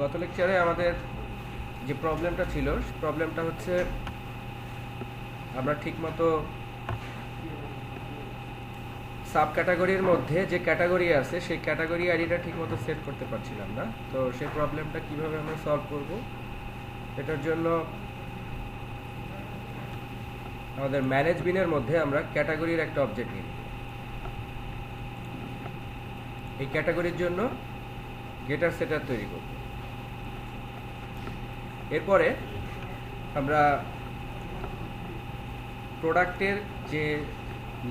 গত লেকচারে আমাদের যে প্রবলেমটা ছিল, প্রবলেমটা হচ্ছে আমরা ঠিকমতো সাব ক্যাটাগরির মধ্যে যে ক্যাটাগরি আছে সেই ক্যাটাগরি আইডিটা ঠিকমতো সেট করতে পারছিলাম না। তো সেই প্রবলেমটা কিভাবে আমরা সলভ করব, এটার জন্য আমাদের ম্যানেজ বিনের মধ্যে আমরা ক্যাটাগরির একটা অবজেক্ট নিই। এই ক্যাটাগরির জন্য গেটার সেটার তৈরি করব। এরপরে আমরা প্রোডাক্টের যে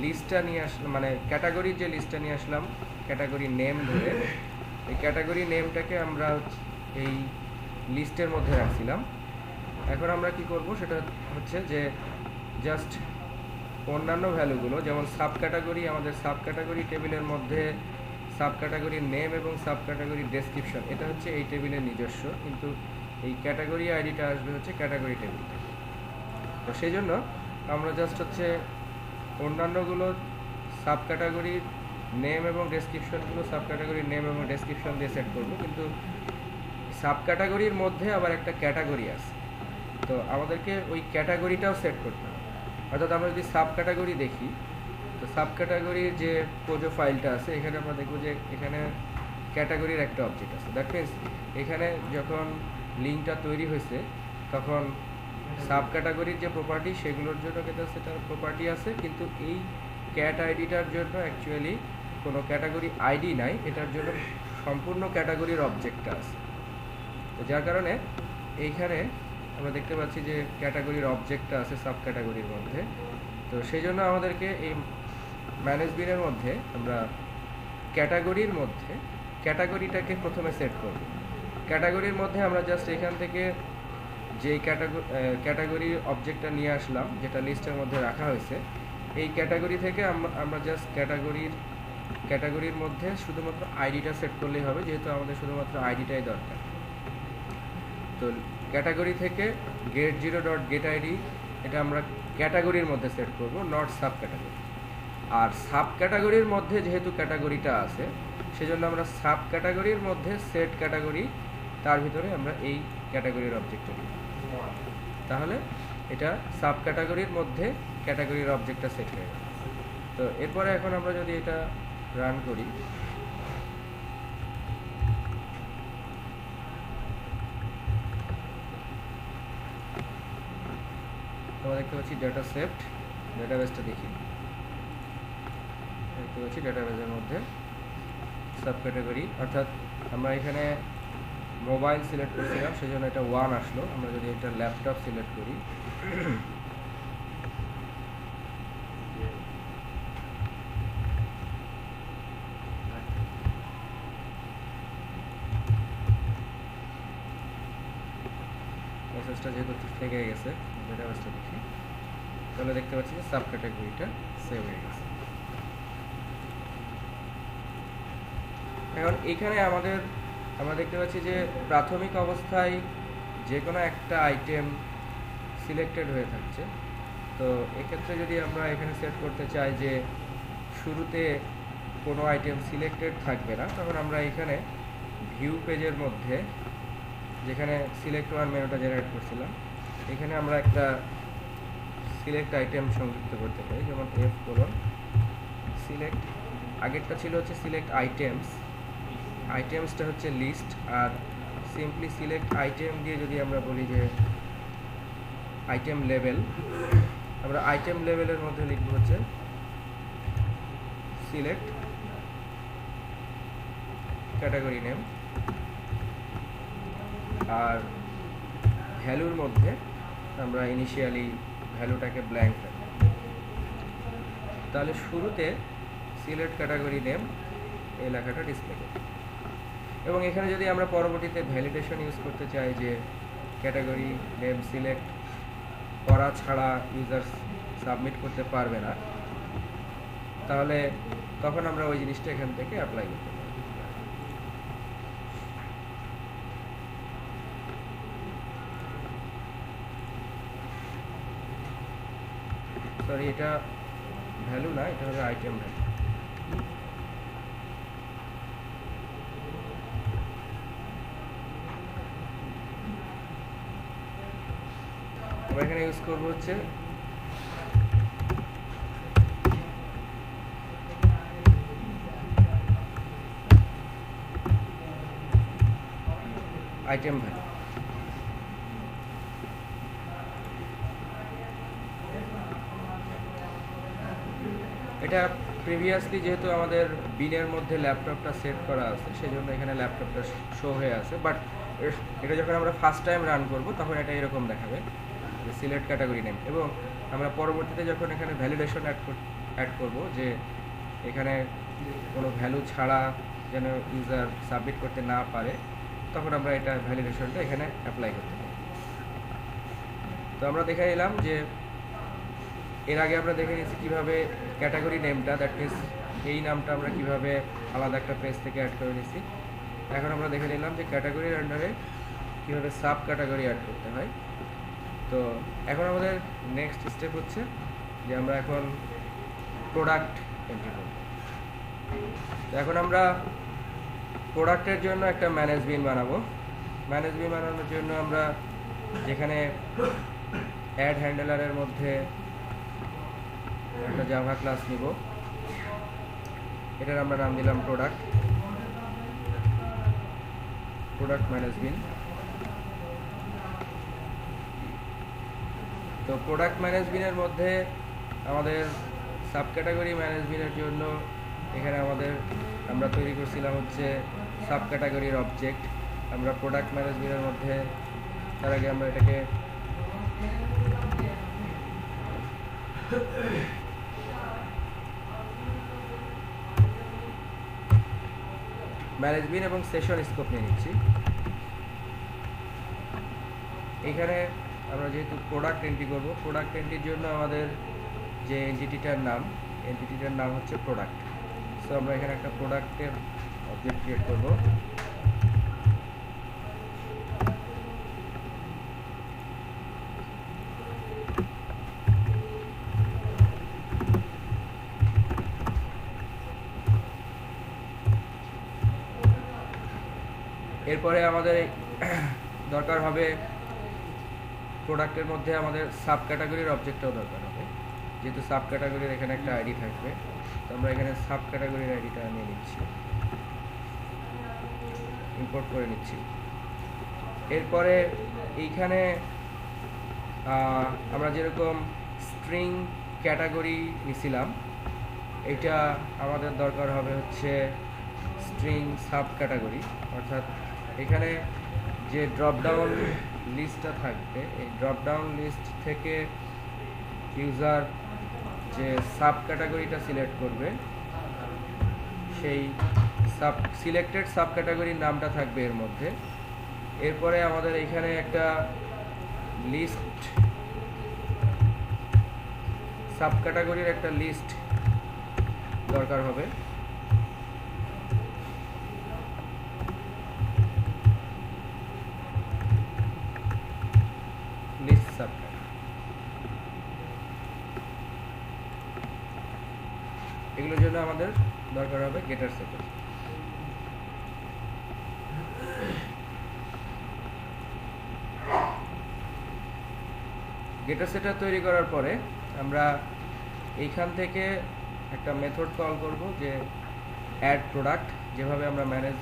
লিস্টটা নিয়ে আসলাম, মানে ক্যাটাগরির যে লিস্টটা নিয়ে আসলাম ক্যাটাগরি নেম ধরে, এই ক্যাটাগরি নেমটাকে আমরা এই লিস্টের মধ্যে রাখছিলাম। এখন আমরা কি করব সেটা হচ্ছে যে জাস্ট অন্যান্য ভ্যালুগুলো, যেমন সাব ক্যাটাগরি, আমাদের সাব ক্যাটাগরি টেবিলের মধ্যে সাব ক্যাটাগরির নেম এবং সাব ক্যাটাগরির ডেসক্রিপশন, এটা হচ্ছে এই টেবিলের নিজস্ব, কিন্তু এই ক্যাটাগরি আইডিটা আসবে হচ্ছে ক্যাটাগরি টেবিল থেকে। তো সেই জন্য আমরা জাস্ট হচ্ছে অন্যান্যগুলো সাব ক্যাটাগরির নেম এবং ডেসক্রিপশনগুলো সাব ক্যাটাগরির নেম এবং ডেসক্রিপশন দিয়ে সেট করব, কিন্তু সাব ক্যাটাগরির মধ্যে আবার একটা ক্যাটাগরি আছে, তো আমাদেরকে ওই ক্যাটাগরিটাও সেট করতে হবে। অর্থাৎ আমরা যদি সাব ক্যাটাগরি দেখি, তো সাব ক্যাটাগরির যে পোজো ফাইলটা আছে, এখানে আমরা দেখব যে এখানে ক্যাটাগরির একটা অবজেক্ট আছে। দ্যাট মিনস এখানে যখন লিঙ্কটা তৈরি হয়েছে তখন সাব ক্যাটাগরির যে প্রপার্টি সেগুলোর জন্য কিন্তু সেটার প্রপার্টি আছে, কিন্তু এই ক্যাট আইডিটার জন্য অ্যাকচুয়ালি কোনো ক্যাটাগরি আইডি নাই, এটার জন্য সম্পূর্ণ ক্যাটাগরির অবজেক্টটা আছে। তো যার কারণে এইখানে আমরা দেখতে পাচ্ছি যে ক্যাটাগরির অবজেক্টটা আছে সাব ক্যাটাগরির মধ্যে। তো সেই জন্য আমাদেরকে এই ম্যানেজ বিনের মধ্যে আমরা ক্যাটাগরির মধ্যে ক্যাটাগরিটাকে প্রথমে সেট করব। ক্যাটাগরির মধ্যে আমরা জাস্ট এখান থেকে যেই ক্যাটাগরি অবজেক্টটা নিয়ে আসলাম, যেটা লিস্টের মধ্যে রাখা হয়েছে, এই ক্যাটাগরি থেকে আমরা জাস্ট ক্যাটাগরির মধ্যে শুধুমাত্র আইডিটা সেট করলেই হবে, যেহেতু আমাদের শুধুমাত্র আইডিটাই দরকার। তো ক্যাটাগরি থেকে get0.getId এটা আমরা ক্যাটাগরির মধ্যে সেট করব, নট সাব ক্যাটাগরি। আর সাব ক্যাটাগরির মধ্যে যেহেতু ক্যাটাগরিটা আছে, সেজন্য আমরা সাব ক্যাটাগরির মধ্যে সেট ক্যাটাগরি, তার ভিতরে আমরা এই ক্যাটাগরির অবজেক্টটা দিই। তাহলে এটা সাব ক্যাটাগরির মধ্যে ক্যাটাগরির অবজেক্টটা সেট হয়ে গেল। তো এরপরে এখন আমরা যদি এটা রান করি, আমরা দেখতে পাচ্ছি ডেটা সেভড। ডেটাবেসটা দেখি, দেখতে পাচ্ছি ডেটাবেসের মধ্যে সাব ক্যাটাগরি, অর্থাৎ আমরা এখানে মোবাইল সিলেক্ট করছিলাম, সেজন্য এটা 1 আসলো। আমরা যদি এটা ল্যাপটপ সিলেক্ট করি, প্রসেসটা যেহেতু থেকে গেছে, ডেটাবেসটা দেখি, তাহলে দেখতে পাচ্ছি যে সাব ক্যাটাগরিটা সেভ হয়ে গেছে। এখন এখানে আমরা দেখতে পাচ্ছি যে প্রাথমিক অবস্থায় যে কোনো একটা আইটেম সিলেক্টেড হয়ে থাকছে। তো এক্ষেত্রে যদি আমরা এখানে সেট করতে চাই যে শুরুতে কোনো আইটেম সিলেক্টেড থাকবে না, তখন আমরা এখানে ভিউ পেজের মধ্যে যেখানে সিলেক্ট ওয়ান মেনুটা জেনারেট করছিলাম, এখানে আমরা একটা সিলেক্ট আইটেম সংযুক্ত করতে পারি, যেমন সিলেক্ট, আগেরটা ছিল হচ্ছে সিলেক্ট আইটেমসটা হচ্ছে লিস্ট, আর সিম্পলি সিলেক্ট আইটেম দিয়ে যদি আমরা বলি যে আইটেম লেভেল, আমরা আইটেম লেভেলের মধ্যে লিখব হচ্ছে সিলেক্ট ক্যাটাগরি নেম, আর ভ্যালুর মধ্যে আমরা ইনিশিয়ালি ভ্যালুটাকে ব্ল্যাঙ্ক রাখি। তাহলে শুরুতে সিলেক্ট ক্যাটাগরি নেম এই লেখাটা ডিসপ্লে করব। এবং এখানে যদি আমরা পরবর্তীতে ভ্যালিডেশন ইউজ করতে চাই যে ক্যাটাগরি নেম সিলেক্ট করা ছাড়া ইউজার সাবমিট করতে পারবে না, তাহলে তখন আমরা ওই জিনিসটা এখান থেকে অ্যাপ্লাই করতে পারি। সরি, এটা ভ্যালু না, এটা হবে আইটেম ভ্যালু। আমরা এখানে ইউজ করব হচ্ছে আইটেম ভ্যালু। এটা প্রিভিয়াসলি যেহেতু আমাদের বিনের মধ্যে ল্যাপটপটা সেট করা আছে সেজন্য এখানে ল্যাপটপটা শো হয়ে আছে, বাট এটা যখন আমরা ফার্স্ট টাইম রান করব তখন এটা এরকম দেখাবে যে সিলেক্ট ক্যাটাগরি নেম, এবং আমরা পরবর্তীতে যখন এখানে ভ্যালিডেশন অ্যাড করব যে এখানে কোনো ভ্যালু ছাড়া যেন ইউজার সাবমিট করতে না পারে, তখন আমরা এটা ভ্যালিডেশনটা এখানে অ্যাপ্লাই করতে পারি। তো আমরা দেখে নিলাম যে এর আগে আমরা দেখে নিয়েছি কীভাবে ক্যাটাগরি নেমটা, দ্যাট মিনস এই নামটা আমরা কীভাবে আলাদা একটা পেজ থেকে অ্যাড করে নিয়েছি। এখন আমরা দেখে নিলাম যে ক্যাটাগরির আন্ডারে কীভাবে সাব ক্যাটাগরি অ্যাড করতে হয়। তো এখন আমাদের নেক্সট স্টেপ হচ্ছে যে আমরা এখন প্রোডাক্ট এন্ট্রি করব। তো এখন আমরা প্রোডাক্টের জন্য একটা ম্যানেজ বিন বানাবো। ম্যানেজ বিন বানানোর জন্য আমরা যেখানে অ্যাড হ্যান্ডেলারের মধ্যে একটা জাভা ক্লাস নিব, এটার আমরা নাম দিলাম প্রোডাক্ট ম্যানেজ বিন। তো প্রোডাক্ট ম্যানেজ বিনের মধ্যে আমাদের সাব ক্যাটাগরি ম্যানেজ বিনের জন্য এখানে আমরা তৈরি করছিলাম হচ্ছে সাব ক্যাটাগরির অবজেক্ট। আমরা প্রোডাক্ট ম্যানেজ বিনের মধ্যে তার আগে আমরা এটাকে ম্যানেজ বিন এবং সেশন স্কোপ নিয়ে নিচ্ছি। এখানে আমরা যেহেতু প্রোডাক্ট এন্ট্রি করব, প্রোডাক্ট এন্ট্রির জন্য আমাদের যে এন্টিটিটার নাম হচ্ছে প্রোডাক্ট। সো আমরা এখানে একটা প্রোডাক্টের অবজেক্ট ক্রিয়েট করব। এরপরে আমাদের দরকার হবে প্রোডাক্টের মধ্যে আমাদের সাব ক্যাটাগরির অবজেক্টটাও দরকার হবে, যেহেতু সাব ক্যাটাগরির এখানে একটা আইডি থাকবে। তো আমরা এখানে সাব ক্যাটাগরির আইডিটা নিয়ে নিচ্ছি, ইম্পোর্ট করে নিচ্ছি। এরপরে এইখানে আমরা যেরকম স্ট্রিং ক্যাটাগরি নিছিলাম, এটা আমাদের দরকার হবে হচ্ছে স্ট্রিং সাব ক্যাটাগরি। অর্থাৎ এখানে যে ড্রপডাউন লিস্টটা থাকবে, এই ড্রপডাউন লিস্ট থেকে ইউজার যে সাব ক্যাটাগরিটা সিলেক্ট করবে, সেই সিলেক্টেড সাব ক্যাটাগরির নামটা থাকবে এর মধ্যে। এরপরে আমাদের এখানে একটা লিস্ট, সাব ক্যাটাগরির একটা লিস্ট দরকার হবে। লিস্ট সাব এগুলোর জন্য আমাদের দরকার হবে গেটার সেটার। গেটার সেটার তৈরি করার পরে আমরা এইখান থেকে একটা মেথড কল করব যে অ্যাড প্রোডাক্ট। যেভাবে আমরা ম্যানেজ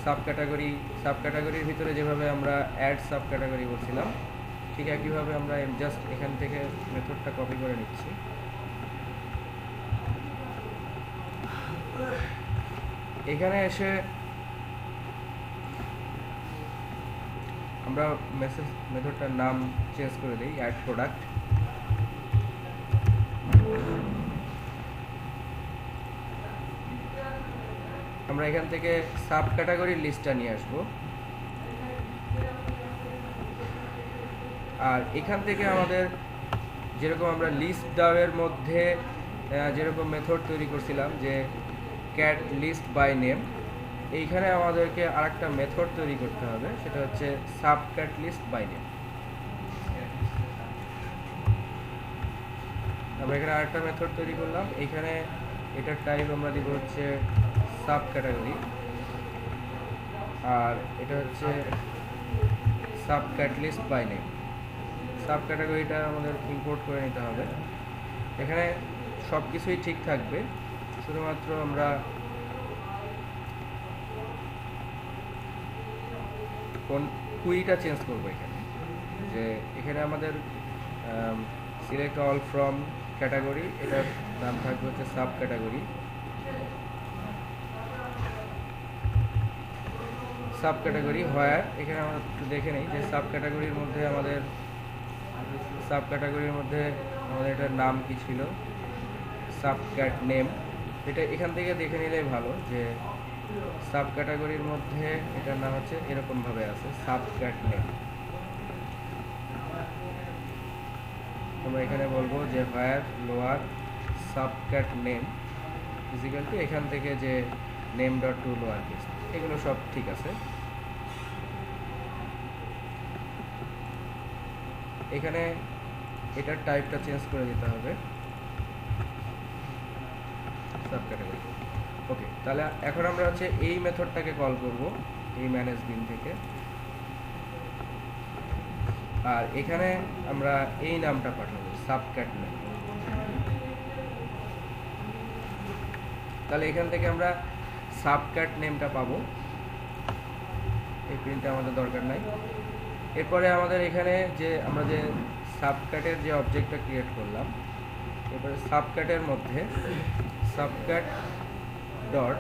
সাব ক্যাটাগরির ভিতরে যেভাবে আমরা অ্যাড সাব ক্যাটাগরি বলছিলাম, ঠিক একইভাবে আমরা জাস্ট এখান থেকে মেথডটা কপি করে নিচ্ছি। এখানে এসে আমরা মেথডটার নাম চেঞ্জ করে দিই অ্যাড প্রোডাক্ট। আমরা এখান থেকে সাব ক্যাটাগরির লিস্টটা নিয়ে আসব, আর এখান থেকে আমাদের যেরকম আমরা লিস্ট ডাউয়ের মধ্যে যেরকম মেথড তৈরি করছিলাম যে ক্যাট লিস্ট বাই নেম, এইখানে আমাদেরকে আরেকটা মেথড তৈরি করতে হবে, সেটা হচ্ছে sub cat list by name. আমরা এখানে আরেকটা মেথড তৈরি করলাম, এইখানে এটার টাইপ আমরা দিব হচ্ছে সাব ক্যাটাগরি, আর এটা হচ্ছে sub cat list by name. Sub ক্যাটাগরিটা আমাদের ইম্পোর্ট করে নিতে হবে। এখানে সব কিছুই ঠিক থাকবে, শুধুমাত্র আমরা কোন কুইটা চেঞ্জ করবো এখানে। যে এখানে আমাদের সিলেক্ট অল ফ্রম ক্যাটাগরি, এটার নাম থাকবে হচ্ছে সাব ক্যাটাগরি। সাব ক্যাটাগরি হোয়ার, এখানে আমরা একটু দেখে নিই যে সাব ক্যাটাগরির মধ্যে আমাদের এটার নাম কি ছিল, সাব ক্যাট নেম। এটা এখান থেকে দেখে নিলেই ভালো যে সাব ক্যাটাগরির মধ্যে এটার নাম হচ্ছে এরকমভাবে আছে, সাব ক্যাট নেম। আমরা এখানে বলবো যে where lower sub cat name physical to, এখান থেকে যে name dot to lower case, এগুলো সব ঠিক আছে। এখানে এটার টাইপটা চেঞ্জ করে দিতে হবে সাব ক্যাটাগরি। ওকে, তাহলে এখন আমরা হচ্ছে এই মেথডটাকে কল করব এই ম্যানেজ বিন থেকে, আর এখানে আমরা এই নামটা পাঠাবো সাব ক্যাট নেম। তাহলে এখান থেকে আমরা সাব ক্যাট নেমটা পাবো, এই প্রিন্টটা আমাদের দরকার নাই। এরপরে আমাদের এখানে যে আমরা যে সাব ক্যাটের যে অবজেক্টটা ক্রিয়েট করলাম, এরপরে সাব ক্যাটের মধ্যে sub cat dot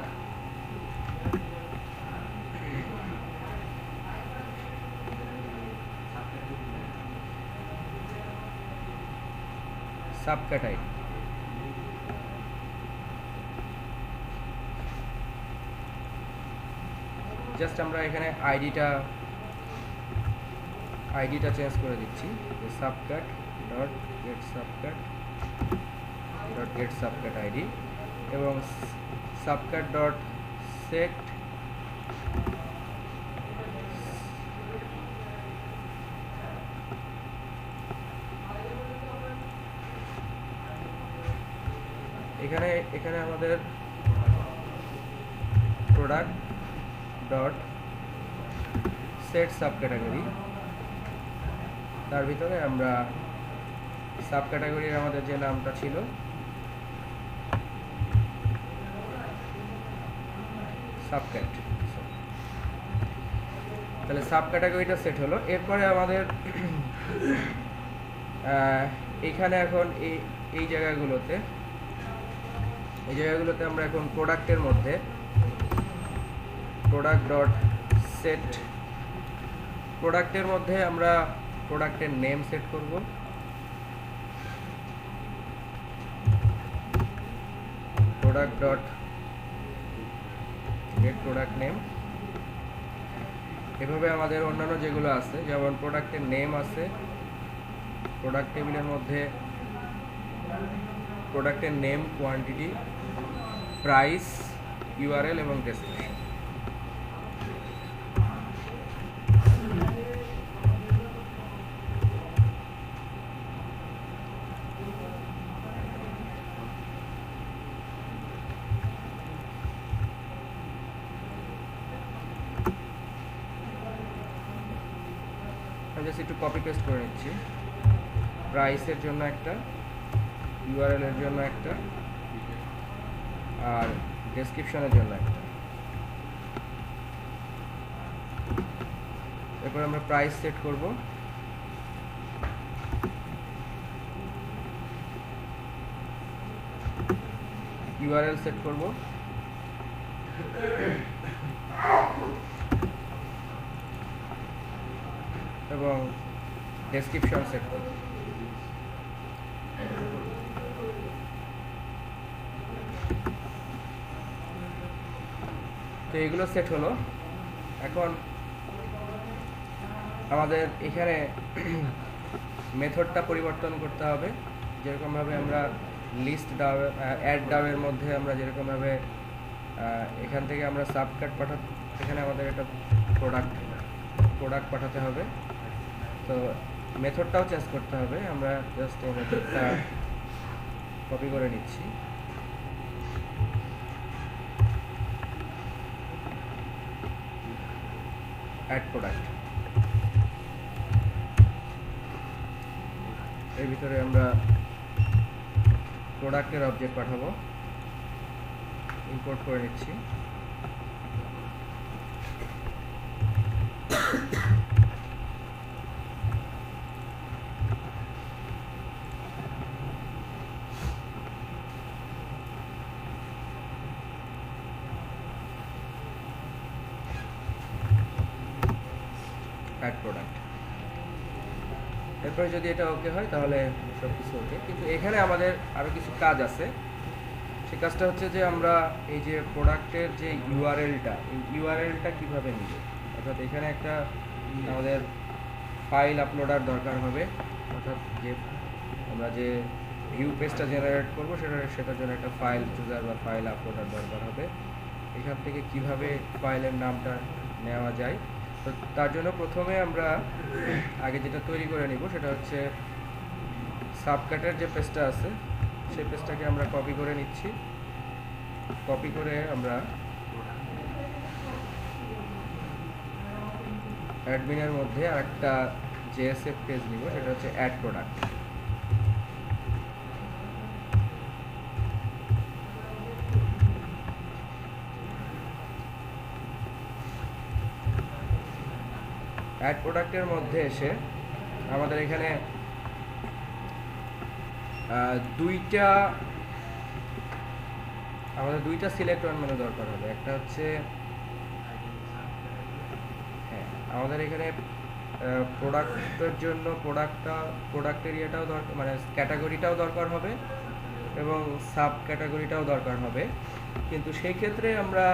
sub cat ID, just আমরা এখানে আইডিটা চেঞ্জ করে দিচ্ছি, subcat dot get subcat dot get subcat ID, এবং সাবক্যাট ডট সেট এখানে আমাদের product dot set sub category, তার ভিতরে আমরা সাব ক্যাটাগরির আমাদের যে নামটা ছিল সাবক্যাট, তাহলে সাব ক্যাটাগরিটা সেট হলো। এরপরে আমাদের এখানে এখন এই জায়গাগুলোতে আমরা এখন প্রোডাক্টের মধ্যে প্রোডাক্ট ডট সেট, প্রোডাক্টের মধ্যে আমরা প্রোডাক্টের নেম সেট করব, product dot gate product name. এভাবে আমাদের অন্যান্য যেগুলো আছে, যেমন প্রোডাক্টের নেম আছে, প্রোডাক্ট টেবিলের মধ্যে প্রোডাক্টের নেম, কোয়ান্টিটি, প্রাইস, ইউআরএল এবং ডেসক্রিপশন। আমি জাস্ট একটু কপি পেস্ট করে নিচ্ছি, প্রাইসের জন্য একটা, ইউআরএল এর জন্য একটা, আর ডেসক্রিপশনের জন্য একটা। এরপর আমরা প্রাইস সেট করব, ইউআরএল সেট করব, এবং ডেসক্রিপশন সেট করব। তো এগুলো সেট হলো। এখন আমাদের এখানে মেথডটা পরিবর্তন করতে হবে, যেরকমভাবে আমরা লিস্ট ডাউ অ্যাড ডাউয়ের মধ্যে আমরা যেরকমভাবে এখান থেকে আমরা সাবক্যাট এখানে আমাদের একটা প্রোডাক্ট পাঠাতে হবে, তো মেথডটাও চেঞ্জ করতে হবে। আমরা জাস্ট এই মেথডটা কপি করে নিচ্ছি, অ্যাড প্রোডাক্ট। এর ভিতরে আমরা প্রোডাক্টের অবজেক্ট পাঠাবো, ইম্পোর্ট করে নিচ্ছি। অ্যাড প্রোডাক্ট, এরপরে যদি এটা ওকে হয় তাহলে সব কিছু ওকে। কিন্তু এখানে আমাদের আরও কিছু কাজ আছে। সেই কাজটা হচ্ছে যে আমরা এই যে প্রোডাক্টের যে ইউআরএলটা, এই ইউআরএলটা কীভাবে নিব, অর্থাৎ এখানে একটা আমাদের ফাইল আপলোডার দরকার হবে, অর্থাৎ যে আমরা যে ভিউ পেজটা জেনারেট করবো সেটার জন্য একটা ফাইল চুজার বা ফাইল আপলোডার দরকার হবে। এখান থেকে কিভাবে ফাইলের নামটা নেওয়া যায়, তো তার জন্য প্রথমে আমরা আগে যেটা তৈরি করে নিব সেটা হচ্ছে সাবকাটের যে পেজটা আছে সেই পেজটাকে আমরা কপি করে নিচ্ছি। কপি করে আমরা অ্যাডমিনের মধ্যে আরেকটা জেএসএফ পেজ নিব, সেটা হচ্ছে অ্যাড প্রোডাক্ট। অ্যাড প্রোডাক্টের মধ্যে এসে আমাদের এখানে দুইটা সিলেক্ট ওয়ান মেনু দরকার হবে। একটা হচ্ছে আমাদের এখানে প্রোডাক্টের জন্য প্রোডাক্ট এরিয়াটাও দরকার, মানে ক্যাটাগরিটাও দরকার হবে এবং সাব ক্যাটাগরিটাও দরকার হবে। কিন্তু সেই ক্ষেত্রে আমরা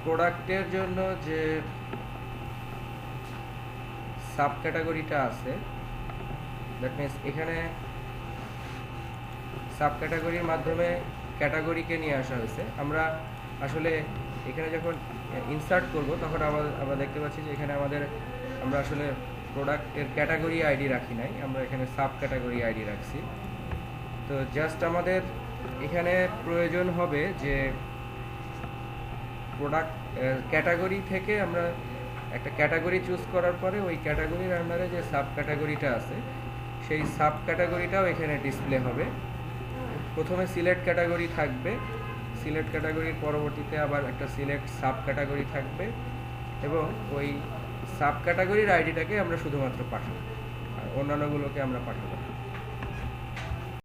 প্রোডাক্টের জন্য যে সাব ক্যাটাগরিটা আছে, দ্যাট মিনস এখানে সাব ক্যাটাগরির মাধ্যমে ক্যাটাগরিকে নিয়ে আসা হয়েছে। আমরা আসলে এখানে যখন ইনসার্ট করব তখন আমরা দেখতে পাচ্ছি যে এখানে আমরা আসলে প্রোডাক্টের ক্যাটাগরি আইডি রাখি নাই, আমরা এখানে সাব ক্যাটাগরি আইডি রাখছি। তো জাস্ট আমাদের এখানে প্রয়োজন হবে যে প্রোডাক্ট ক্যাটাগরি থেকে আমরা একটা ক্যাটাগরি চুজ করার পরে ওই ক্যাটাগরির আন্ডারে যে সাব ক্যাটাগরিটা আছে সেই সাব ক্যাটাগরিটাও এখানে ডিসপ্লে হবে। প্রথমে সিলেক্ট ক্যাটাগরি থাকবে, সিলেক্ট ক্যাটাগরির পরবর্তীতে আবার একটা সিলেক্ট সাব ক্যাটাগরি থাকবে এবং ওই সাব ক্যাটাগরির আইডিটাকে আমরা শুধুমাত্র পাঠাবো, আর অন্যান্যগুলোকে আমরা পাঠাবো।